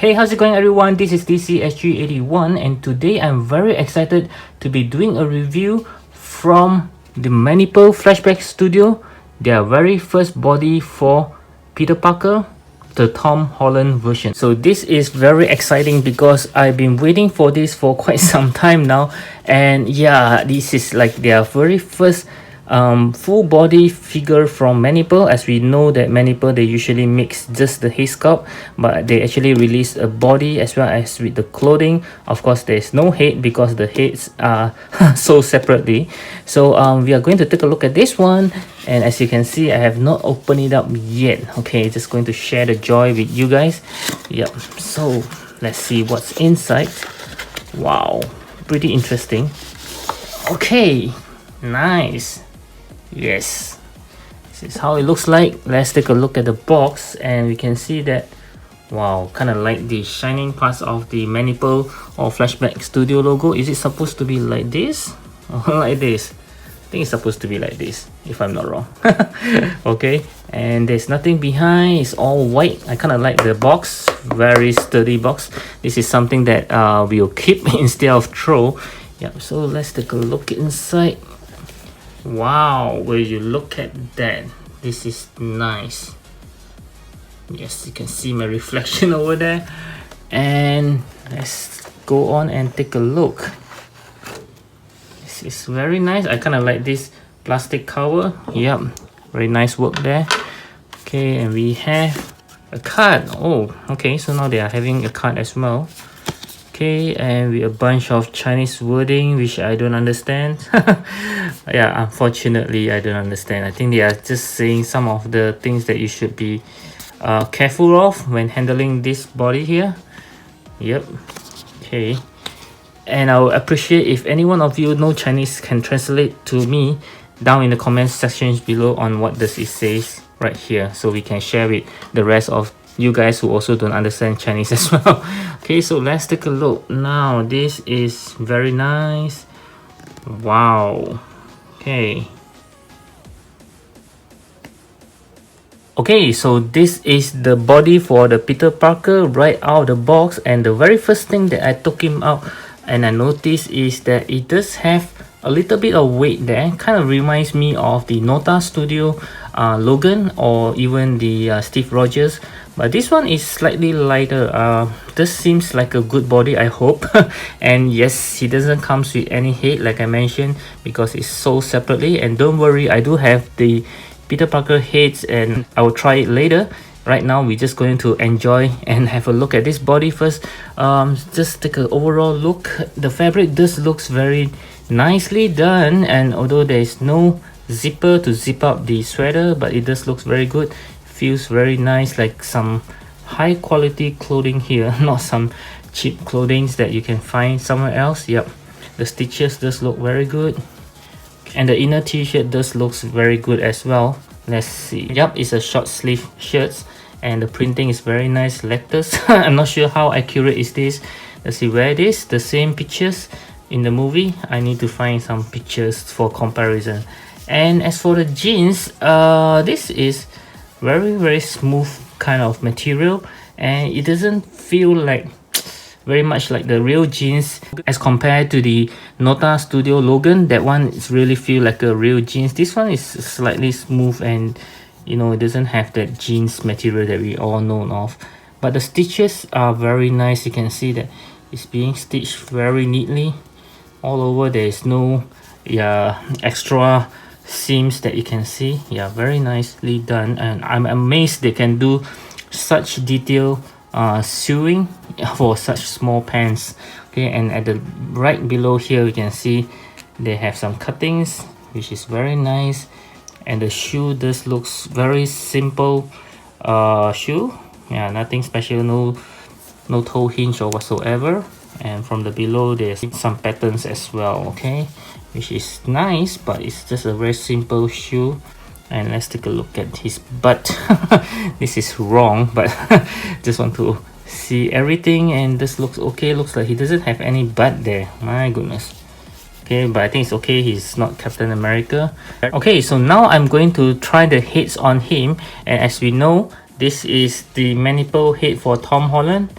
Hey, how's it going everyone? This is DCSG81 and today I'm very excited to be doing a review from the Manipple Flashback Studio, their very first body for Peter Parker, the Tom Holland version. So this is very exciting because I've been waiting for this for quite some time now, and yeah, this is like their very first full body figure from Manipple. As we know that Manipple, they usually mix just the head sculpt, but they actually release a body as well as with the clothing. Of course, there's no head because the heads are sold separately. So we are going to take a look at this one, and as you can see, I have not opened it up yet. Okay, just going to share the joy with you guys. Yep, so let's see what's inside. Wow, pretty interesting. Okay, nice. Yes, this is how it looks like. Let's take a look at the box, and we can see that, wow, kind of like the shining parts of the Manipple or Flashback Studio logo. Is it supposed to be like this or like this? I think it's supposed to be like this, if I'm not wrong. Okay, and there's nothing behind. It's all white. I kind of like the box, very sturdy box. This is something that we'll keep instead of throw. Yeah, so let's take a look inside. Wow, will you look at that? This is nice. Yes, you can see my reflection over there. And let's go on and take a look. This is very nice. I kind of like this plastic cover. Yep, very nice work there. Okay, and we have a card. Oh, okay, so now they are having a card as well. Okay, and with a bunch of Chinese wording which I don't understand. Yeah, unfortunately I don't understand. I think they are just saying some of the things that you should be careful of when handling this body here. Yep. Okay, and I would appreciate if any one of you know Chinese can translate to me down in the comment sections below on what does it says right here, so we can share with the rest of you guys who also don't understand Chinese as well. Okay, so let's take a look. Now this is very nice. Wow. Okay, so this is the body for the Peter Parker right out of the box, and the very first thing that I took him out and I noticed is that it does have a little bit of weight there. Kind of reminds me of the Nota Studio Logan, or even the Steve Rogers, but this one is slightly lighter. This seems like a good body, I hope. And yes, he doesn't come with any head like I mentioned, because it's sold separately. And don't worry, I do have the Peter Parker heads and I will try it later. Right now we're just going to enjoy and have a look at this body first. Just take an overall look. The fabric does looks very nicely done, and although there is no zipper to zip up the sweater, but it does looks very good. Feels very nice, like some high quality clothing here, not some cheap clothing that you can find somewhere else. Yep, the stitches does look very good, and the inner t-shirt does looks very good as well. Let's see. Yep, it's a short sleeve shirt, and the printing is very nice. Letters. I'm not sure how accurate is this. Let's see where it is. The same pictures in the movie. I need to find some pictures for comparison. And as for the jeans, this is very smooth kind of material, and it doesn't feel like very much like the real jeans as compared to the Nota Studio Logan. That one is really feel like a real jeans. This one is slightly smooth, and you know, it doesn't have that jeans material that we all know of, but the stitches are very nice. You can see that it's being stitched very neatly all over. There is no extra seams that you can see. Yeah, very nicely done, and I'm amazed they can do such detail sewing for such small pants. Okay, and at the right below here we can see they have some cuttings, which is very nice, and the shoe just looks very simple shoe. Yeah, nothing special, no toe hinge or whatsoever. And from the below there's some patterns as well. Okay, which is nice, but it's just a very simple shoe. And let's take a look at his butt. This is wrong, but just want to see everything, and this looks okay. Looks like he doesn't have any butt there. My goodness. Okay, but I think it's okay. He's not Captain America. Okay, so now I'm going to try the heads on him, and as we know, this is the Manipple head for Tom Holland.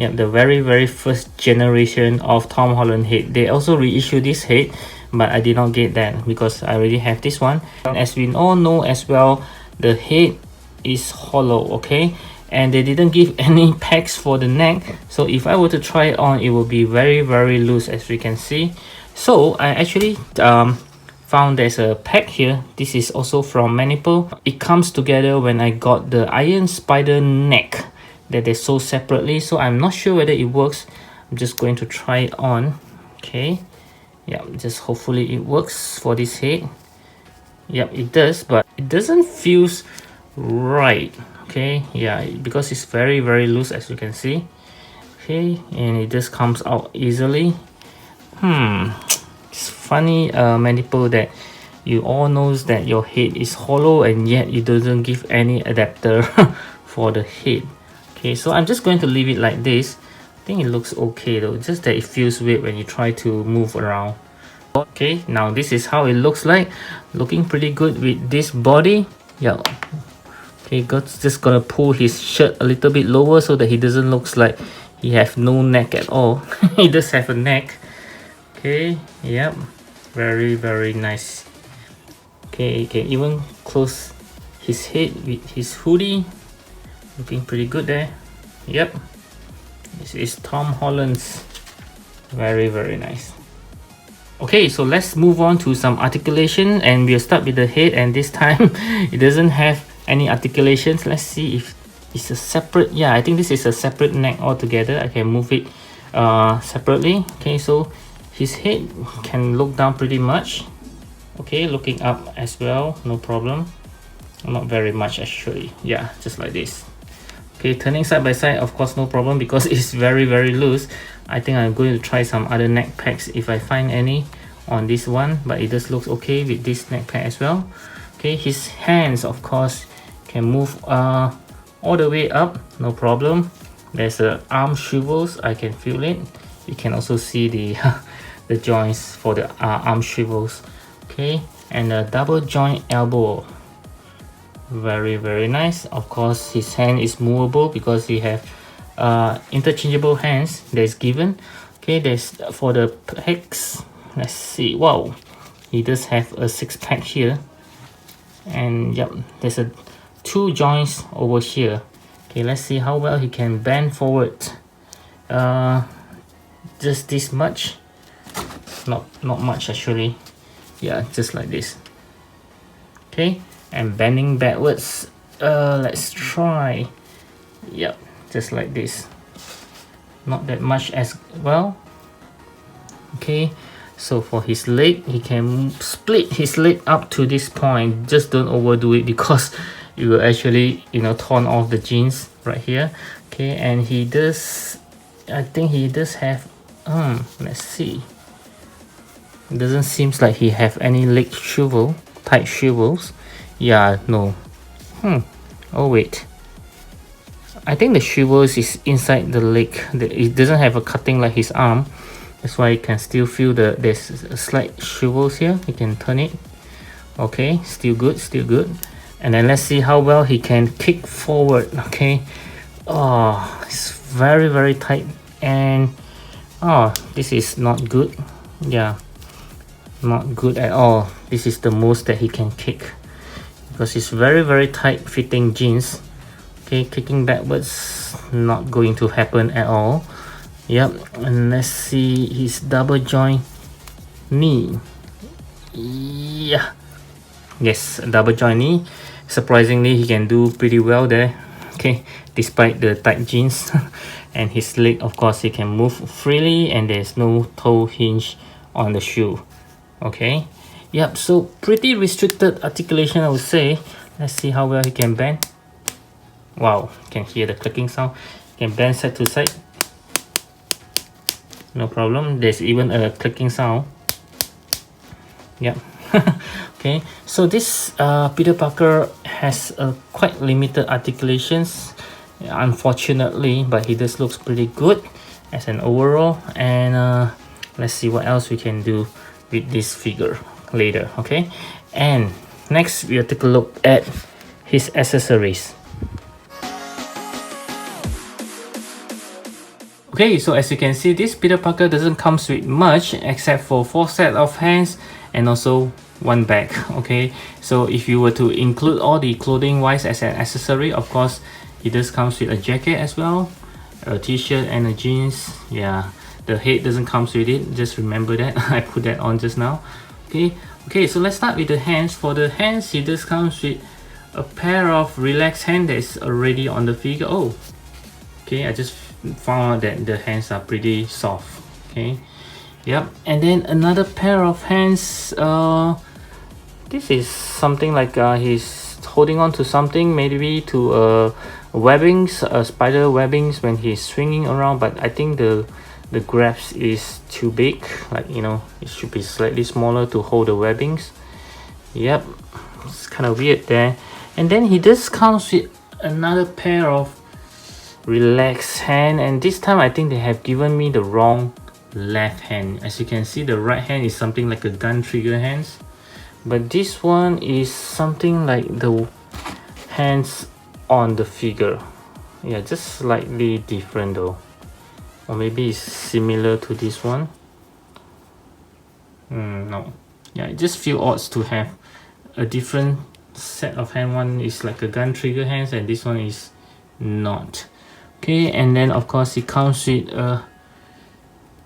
Yeah, the very first generation of Tom Holland head. They also reissued this head, but I did not get that because I already have this one. And as we all know as well, the head is hollow, okay, and they didn't give any pegs for the neck, so if I were to try it on, it will be very loose, as we can see. So I actually found there's a pack here. This is also from Manipple. It comes together when I got the Iron Spider neck that they sold separately, so I'm not sure whether it works. I'm just going to try it on. Okay, yeah, just hopefully it works for this head. Yep, it does, but it doesn't feel right. Okay, yeah, because it's very loose, as you can see. Okay, and it just comes out easily. It's funny, Manipple, that you all knows that your head is hollow and yet it doesn't give any adapter for the head. Okay, so I'm just going to leave it like this. I think it looks okay though, just that it feels weird when you try to move around. Okay, now this is how it looks like. Looking pretty good with this body. Yeah. Okay, just gonna pull his shirt a little bit lower so that he doesn't look like he have no neck at all. He does have a neck. Okay, yep, very nice. Okay, you can even close his head with his hoodie. Looking pretty good there. Yep, this is Tom Holland's. Very nice. Okay, so let's move on to some articulation, and we'll start with the head, and this time it doesn't have any articulations. Let's see if it's a separate. Yeah, I think this is a separate neck altogether. I can move it separately. Okay, so his head can look down pretty much. Okay, looking up as well, no problem. Not very much actually. Yeah, just like this. Okay, turning side by side, of course no problem because it's very loose. I think I'm going to try some other neck packs if I find any on this one, but it just looks okay with this neck pack as well. Okay, his hands of course can move all the way up, no problem. There's a arm swivels, I can feel it. You can also see the the joints for the arm swivels. Okay, and a double joint elbow. Very nice. Of course his hand is movable because he have interchangeable hands that's given. Okay, there's for the pecs. Let's see. Wow, he does have a 6-pack here, and yep, there's a 2 joints over here. Okay, let's see how well he can bend forward. Just this much, not much actually. Yeah, just like this. Okay, and bending backwards, let's try. Yep, just like this, not that much as well. Okay, so for his leg, he can split his leg up to this point. Just don't overdo it because you will actually, you know, torn off the jeans right here. Okay, and he does, I think he does have let's see, it doesn't seem like he have any leg swivel, tight swivels. Yeah, no. Oh wait, I think the swivels is inside the leg. It doesn't have a cutting like his arm. That's why you can still feel there's a slight swivels here. You can turn it. Okay, still good. And then let's see how well he can kick forward. Okay, oh, it's very tight, and oh, this is not good. Yeah, not good at all. This is the most that he can kick because it's very tight fitting jeans. Okay, kicking backwards, not going to happen at all. Yep, and let's see his double joint knee. Yeah, yes, double joint knee. Surprisingly, he can do pretty well there. Okay, despite the tight jeans. And his leg, of course, he can move freely, and there's no toe hinge on the shoe. Okay, yep, so pretty restricted articulation, I would say. Let's see how well he can bend. Wow, you can hear the clicking sound. You can bend side to side, no problem. There's even a clicking sound. Yep. Okay, so this Peter Parker has quite limited articulations, unfortunately, but he just looks pretty good as an overall. And let's see what else we can do with this figure later. Okay, and next we'll take a look at his accessories. Okay, so as you can see, this Peter Parker doesn't come with much except for 4 set of hands and also 1 bag. Okay, so if you were to include all the clothing wise as an accessory, of course it does comes with a jacket as well, a t-shirt and a jeans. Yeah, the head doesn't come with it, just remember that. I put that on just now. Okay, so let's start with the hands. For the hands, it does comes with a pair of relaxed hand that is already on the figure. Oh, okay, I just found out that the hands are pretty soft. Okay, yep, and then another pair of hands. This is something like he's holding on to something, maybe to webbings, spider webbings when he's swinging around, but I think the grabs is too big, like, you know, it should be slightly smaller to hold the webbings. Yep, it's kind of weird there. And then he just comes with another pair of relaxed hand, and this time I think they have given me the wrong left hand. As you can see, the right hand is something like a gun trigger hands, but this one is something like the hands on the figure. Yeah, just slightly different though, or maybe it's similar to this one. No, yeah, it just feels odd to have a different set of hand. One is like a gun trigger hands and this one is not. Okay, and then of course it comes with a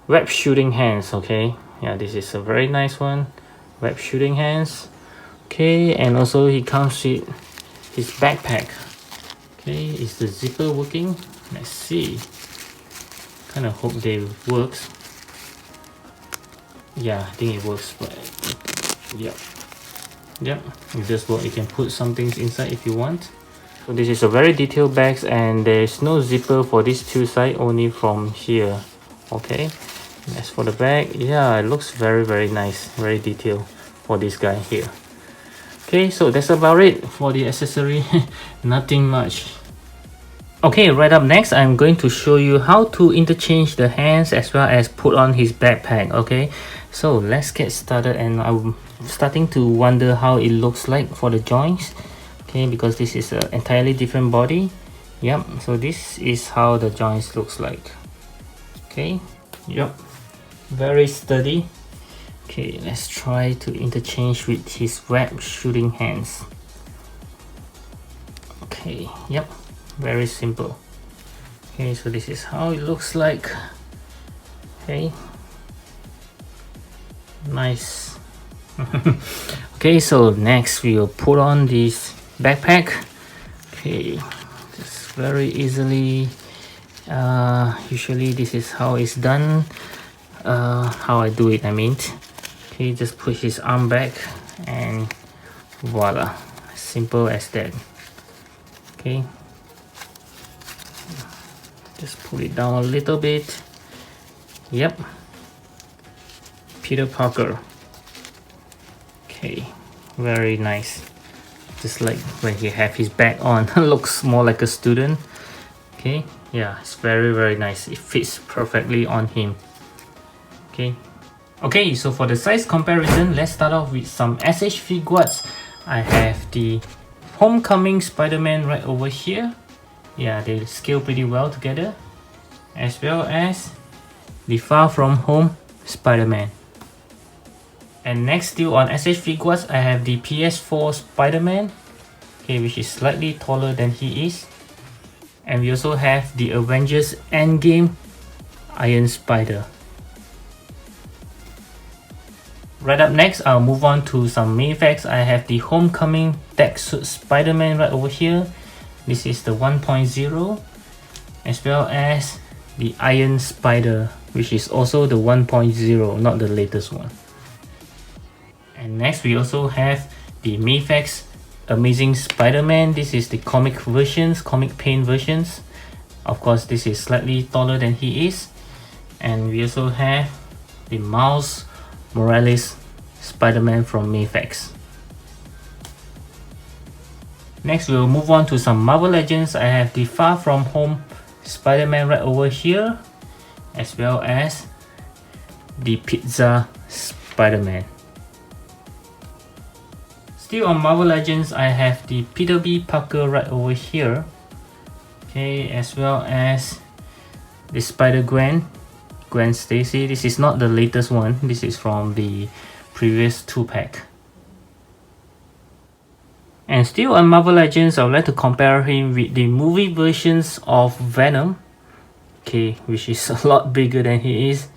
web shooting hands. Okay, yeah, this is a very nice one, web shooting hands. Okay, and also he comes with his backpack. Okay, is the zipper working? Let's see. Kind of hope they works. Yeah, I think it works, but yep, it does work. You can put some things inside if you want. So this is a very detailed bag, and there's no zipper for these two sides, only from here. Okay, as for the bag, yeah, it looks very nice, very detailed for this guy here. Okay, so that's about it for the accessory. Nothing much. Okay, right up next, I'm going to show you how to interchange the hands as well as put on his backpack. Okay, so let's get started, and I'm starting to wonder how it looks like for the joints. Okay, because this is an entirely different body. Yep, so this is how the joints looks like. Okay, yep, very sturdy. Okay, let's try to interchange with his web shooting hands. Okay, yep, very simple. Okay, so this is how it looks like. Okay, nice. Okay, so next we will put on this backpack. Okay, just very easily. Usually this is how it's done. How I do it, I mean. Okay, just push his arm back and voila, simple as that. Okay, just pull it down a little bit. Yep, Peter Parker. Okay, very nice. Just like when he have his bag on, looks more like a student. Okay, yeah, it's very nice. It fits perfectly on him. Okay, so for the size comparison, let's start off with some SH Figuarts. I have the Homecoming Spider-Man right over here. Yeah, they scale pretty well together, as well as the Far From Home Spider-Man. And next, still on SH Figuarts, I have the PS4 Spider-Man, okay, which is slightly taller than he is. And we also have the Avengers Endgame Iron Spider. Right up next, I'll move on to some Mayfax. I have the Homecoming Tech Suit Spider-Man right over here. This is the 1.0, as well as the Iron Spider, which is also the 1.0, not the latest one. And next, we also have the Mayfax Amazing Spider-Man. This is the comic versions, comic paint versions. Of course, this is slightly taller than he is. And we also have the Miles Morales Spider-Man from Mayfax. Next, we'll move on to some Marvel Legends. I have the Far From Home Spider-Man right over here, as well as the Pizza Spider-Man. Still on Marvel Legends, I have the Peter B. Parker right over here. Okay, as well as the Spider-Gwen, Gwen Stacy. This is not the latest one, this is from the previous 2-pack. And still on Marvel Legends, I would like to compare him with the movie versions of Venom, okay, which is a lot bigger than he is,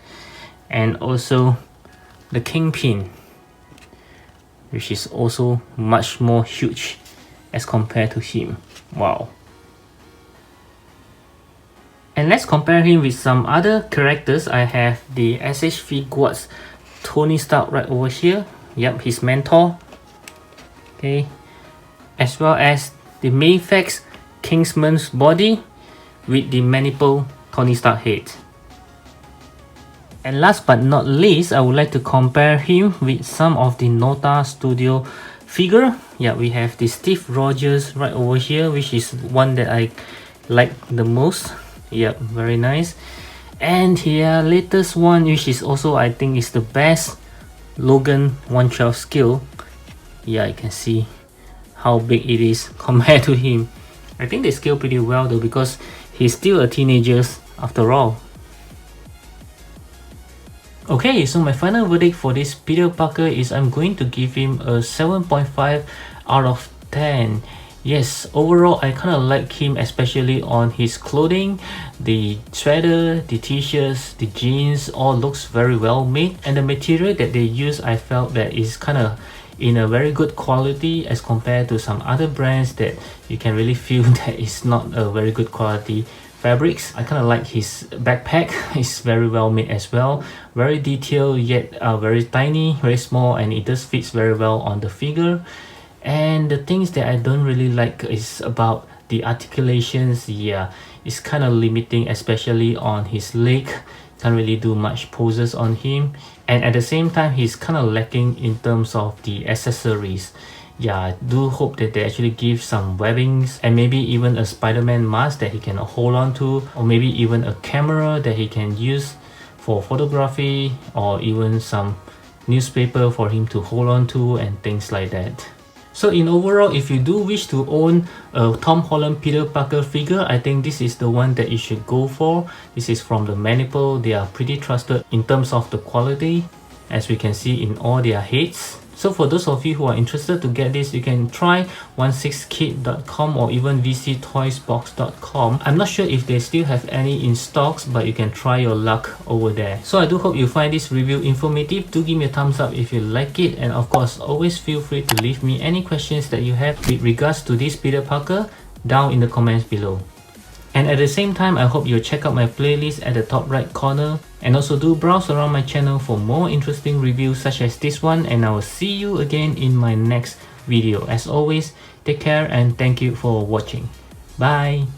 and also the Kingpin, which is also much more huge as compared to him. Wow. And let's compare him with some other characters. I have the SH Figuarts Tony Stark right over here. Yep, his mentor. Okay. As well as the Mayfax Kingsman's body with the Manipple Tony Stark head. And last but not least, I would like to compare him with some of the Nota Studio figure. Yeah, we have the Steve Rogers right over here, which is one that I like the most. Yep, very nice. And here, latest one, which is also I think is the best, Logan 112 scale. Yeah, you can see how big it is compared to him. I think they scale pretty well though, because he's still a teenager after all. Okay, so my final verdict for this Peter Parker is I'm going to give him a 7.5 out of 10. Yes, overall I kind of like him, especially on his clothing. The sweater, the t-shirts, the jeans all looks very well made, and the material that they use I felt that is kind of in a very good quality as compared to some other brands that you can really feel that it's not a very good quality fabrics. I kind of like his backpack. It's very well made as well, very detailed yet very tiny, very small, and it does fits very well on the figure. And the things that I don't really like is about the articulations. Yeah, it's kind of limiting, especially on his leg. Can't really do much poses on him, and at the same time he's kind of lacking in terms of the accessories. Yeah, I do hope that they actually give some webbings and maybe even a Spider-Man mask that he can hold on to, or maybe even a camera that he can use for photography, or even some newspaper for him to hold on to and things like that. So in overall, if you do wish to own a Tom Holland Peter Parker figure, I think this is the one that you should go for. This is from the Manipple. They are pretty trusted in terms of the quality, as we can see in all their heads. So for those of you who are interested to get this, you can try 16kit.com or even vctoysbox.com. I'm not sure if they still have any in stocks, but you can try your luck over there. So I do hope you find this review informative. Do give me a thumbs up if you like it, and of course always feel free to leave me any questions that you have with regards to this Peter Parker down in the comments below. And at the same time, I hope you'll check out my playlist at the top right corner, and also do browse around my channel for more interesting reviews such as this one, and I will see you again in my next video. As always, take care and thank you for watching. Bye!